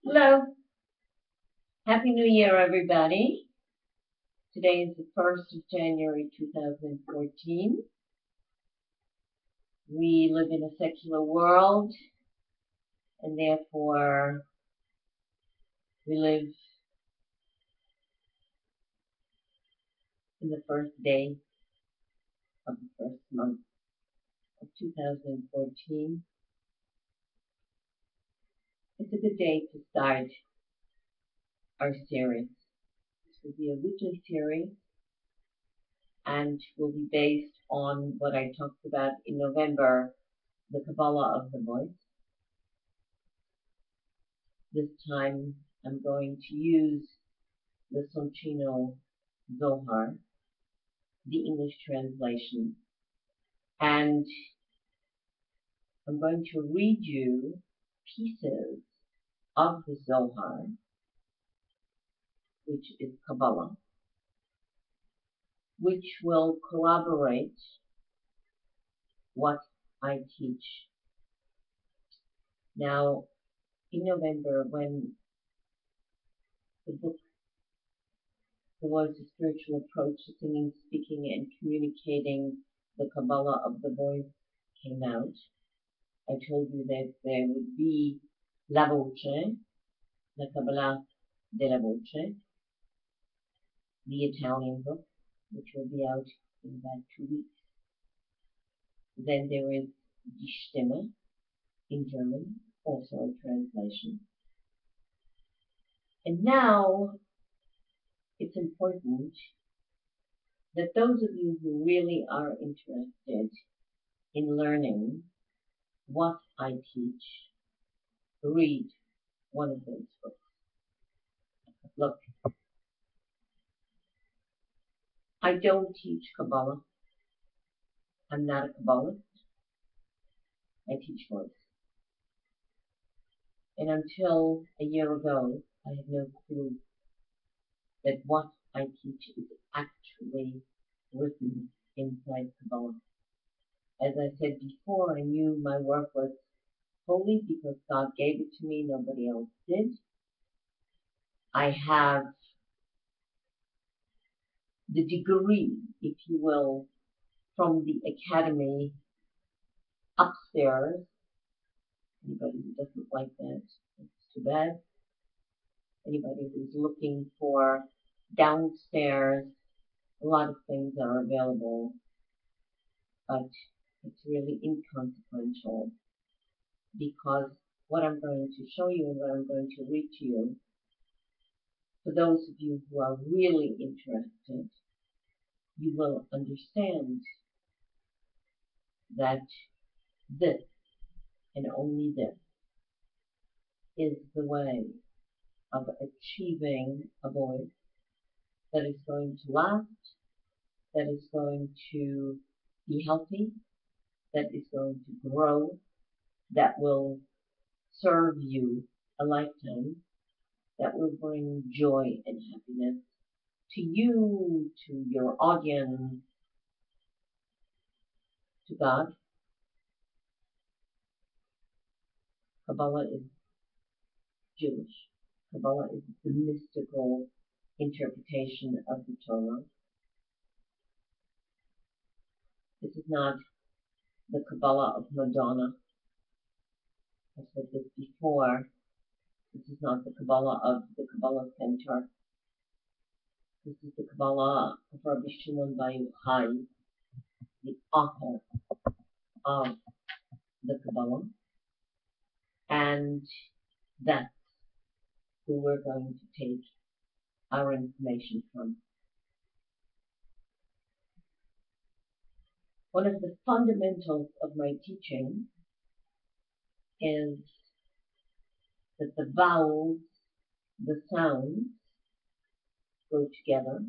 Hello. Happy New Year, everybody. Today is the 1st of January 2014. We live in a secular world, and therefore we live in the first day of the first month of 2014. It's a good day to start our series. This will be a weekly series and will be based on what I talked about in November, the Kabbalah of the voice. This time I'm going to use the Soncino Zohar, the English translation, and I'm going to read you pieces of the Zohar, which is Kabbalah, which will corroborate what I teach. Now, in November, when the book The Voice of Spiritual Approach to Singing, Speaking, and Communicating the Kabbalah of the Voice came out, I told you that there would be La Voce, la Kabbalah della Voce, the Italian book, which will be out in about 2 weeks. Then there is Die Stimme in German, also a translation. And now it's important that those of you who really are interested in learning what I teach, read one of those books. Look, I don't teach Kabbalah. I'm not a Kabbalist. I teach voice. And until a year ago, I had no clue that what I teach is actually written inside Kabbalah. As I said before, I knew my work was holy because God gave it to me, nobody else did. I have the degree, if you will, from the academy upstairs. Anybody who doesn't like that, it's too bad. Anybody who's looking for downstairs, a lot of things are available, but it's really inconsequential because what I'm going to show you and what I'm going to read to you, for those of you who are really interested, you will understand that this, and only this, is the way of achieving a voice that is going to last, that is going to be healthy, that is going to grow, that will serve you a lifetime, that will bring joy and happiness to you, to your audience, to God. Kabbalah is Jewish. Kabbalah is the mystical interpretation of the Torah. This is not the Kabbalah of Madonna. I said this before. This is not the Kabbalah of the Kabbalah Center. This is the Kabbalah of Rabbi Shimon Bar Yochai, the author of the Kabbalah, and that's who we're going to take our information from. One of the fundamentals of my teaching is that the vowels, the sounds, go together.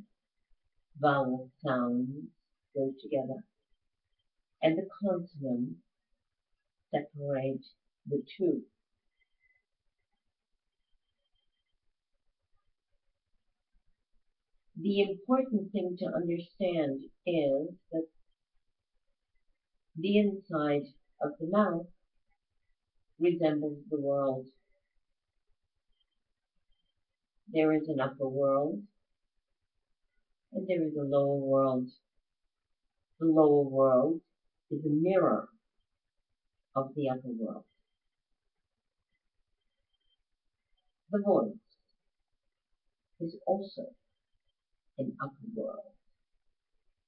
Vowel sounds go together. And the consonants separate the two. The important thing to understand is that the inside of the mouth resembles the world. there is an upper world and there is a lower world. The lower world is a mirror of the upper world. The voice is also an upper world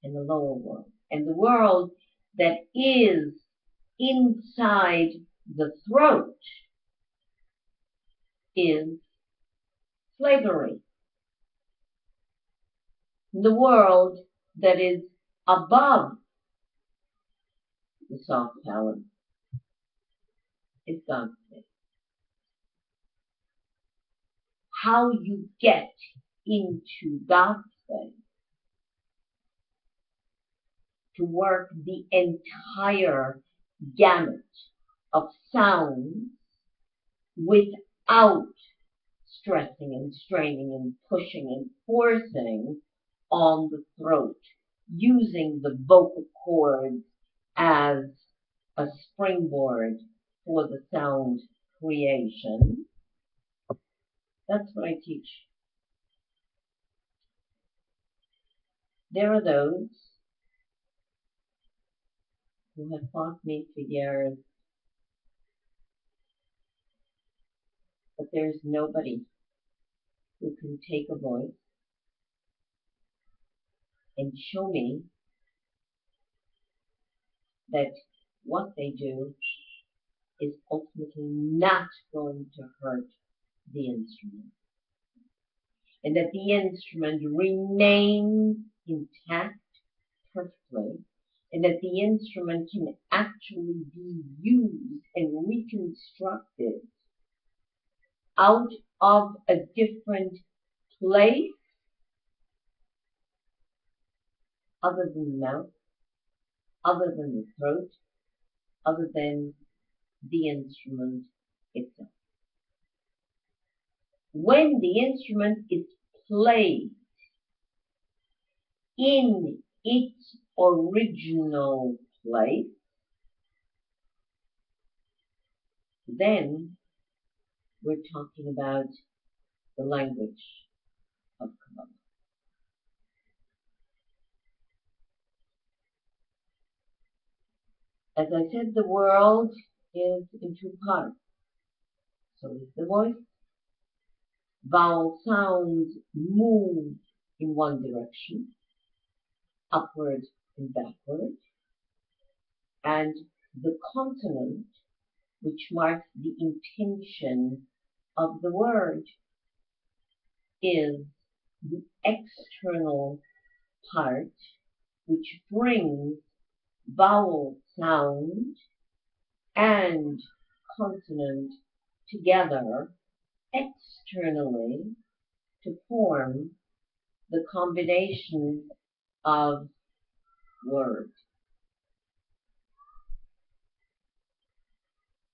and a lower world. And the world that is inside the throat is slavery. The world that is above the soft palate is God's space. How you get into God's space to work the entire gamut of sounds without stressing and straining and pushing and forcing on the throat, using the vocal cords as a springboard for the sound creation. That's what I teach. There are those who have fought me for years, but there's nobody who can take a voice and show me that what they do is ultimately not going to hurt the instrument, and that the instrument remains intact perfectly, and that the instrument can actually be used and reconstructed out of a different place other than the mouth, other than the throat, other than the instrument itself. When the instrument is played in its original place, then we're talking about the language of Kabbalah. As I said, the world is in two parts. So is the voice. Vowel sounds move in one direction, upward and backward, and the consonant, which marks the intention of the word, is the external part, which brings vowel sound and consonant together externally to form the combination of words.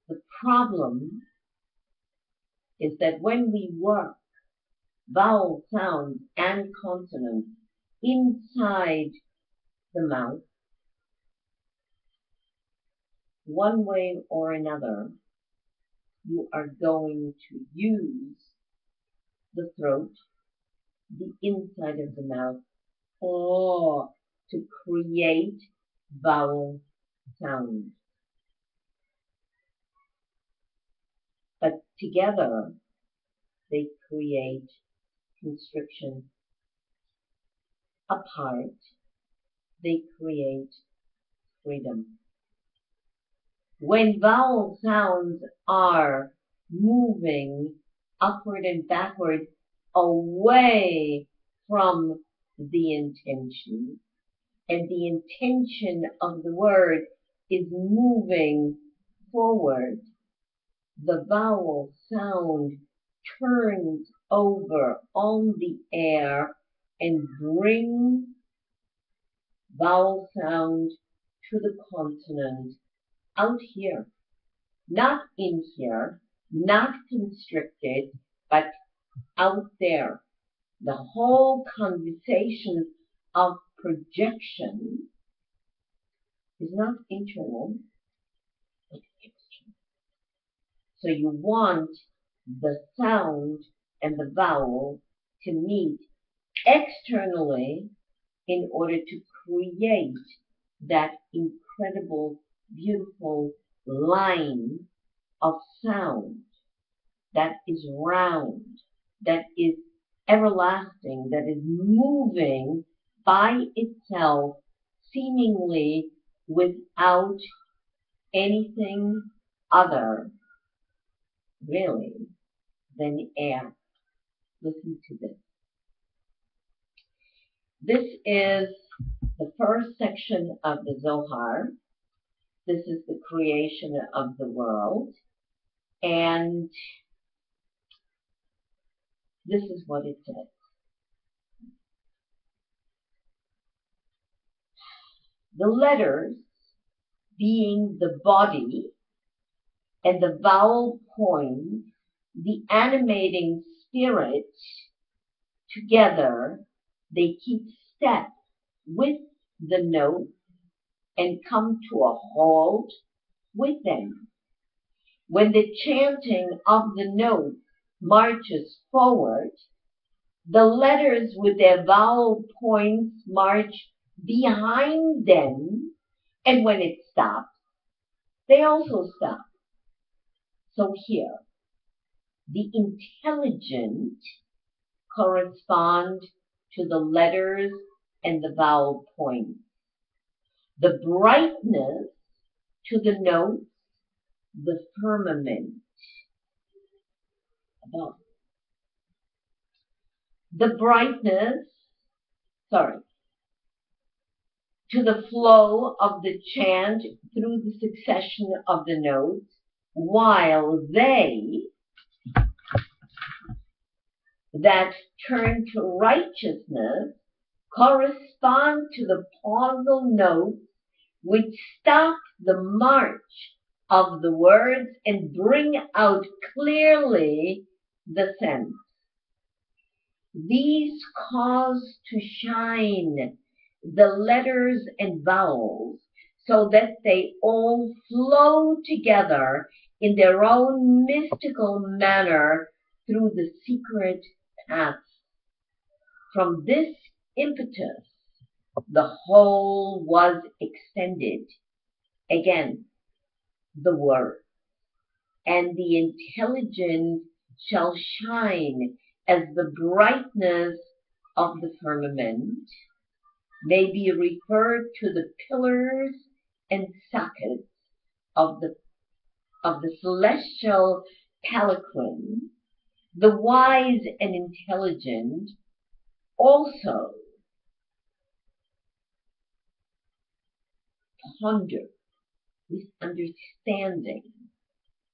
The problem is that when we work vowel sounds and consonants inside the mouth, one way or another, you are going to use the throat, the inside of the mouth, or to create vowel sounds. But together, they create constriction. Apart, they create freedom. When vowel sounds are moving upward and backward away from the intention, and the intention of the word is moving forward, the vowel sound turns over on the air and brings vowel sound to the consonant out here, not in here, not constricted, but out there. The whole conversation of projection is not internal, it's external. So you want the sound and the vowel to meet externally in order to create that incredible, beautiful line of sound that is round, that is everlasting, that is moving by itself, seemingly without anything other, really, than air. Listen to this. This is the first section of the Zohar. This is the creation of the world. And this is what it says. The letters being the body and the vowel points, the animating spirit, together, they keep step with the note and come to a halt with them. When the chanting of the note marches forward, the letters with their vowel points march behind them, and when it stops, they also stop. So here, the intelligent correspond to the letters and the vowel points. The brightness to the notes, the firmament above. The brightness, to the flow of the chant through the succession of the notes, while they that turn to righteousness correspond to the pausal notes which stop the march of the words and bring out clearly the sense. These cause to shine the letters and vowels so that they all flow together in their own mystical manner through the secret paths. From this impetus, the whole was extended. Again, the word. And the intelligence shall shine as the brightness of the firmament, may be referred to the pillars and sockets of the celestial palanquin. The wise and intelligent also ponder with understanding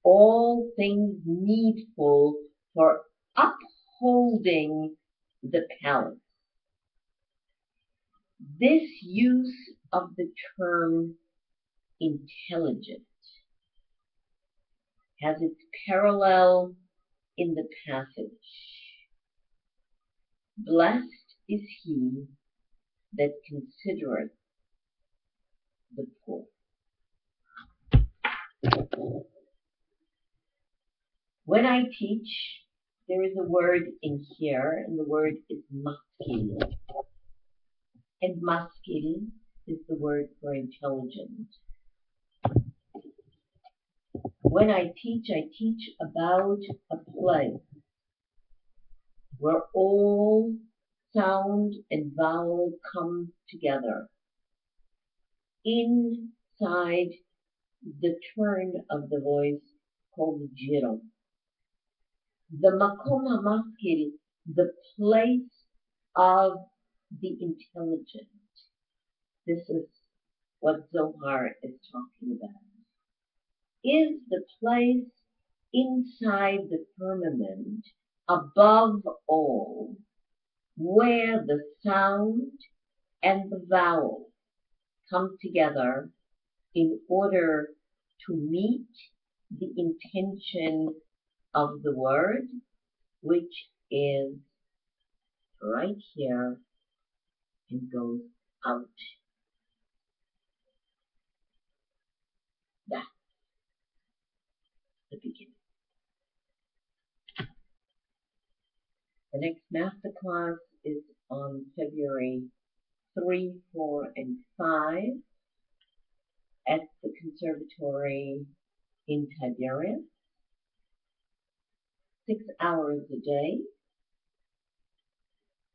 all things needful for upholding the palace. This use of the term intelligent has its parallel in the passage. Blessed is he that considereth the poor. When I teach, there is a word in here, and the word is maskil. And maskil is the word for intelligent. When I teach about a place where all sound and vowel come together inside the turn of the voice called the jiro. The makom hamaskil, the place of the intelligent. This is what Zohar is talking about. Is the place inside the firmament above all, where the sound and the vowel come together in order to meet the intention of the word, which is right here and goes out. That's the beginning. The next masterclass is on February 3, 4, and 5 at the Conservatory in Tiberias. 6 hours a day.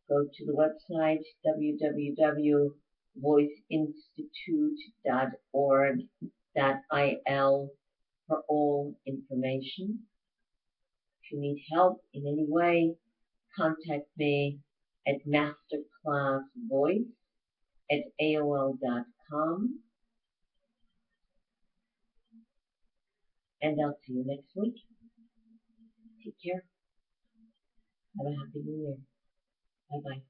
Go to the website www.voiceinstitute.org.il for all information. If you need help in any way, contact me at masterclassvoice@aol.com, and I'll see you next week. Take care. Have a happy new year. Bye-bye.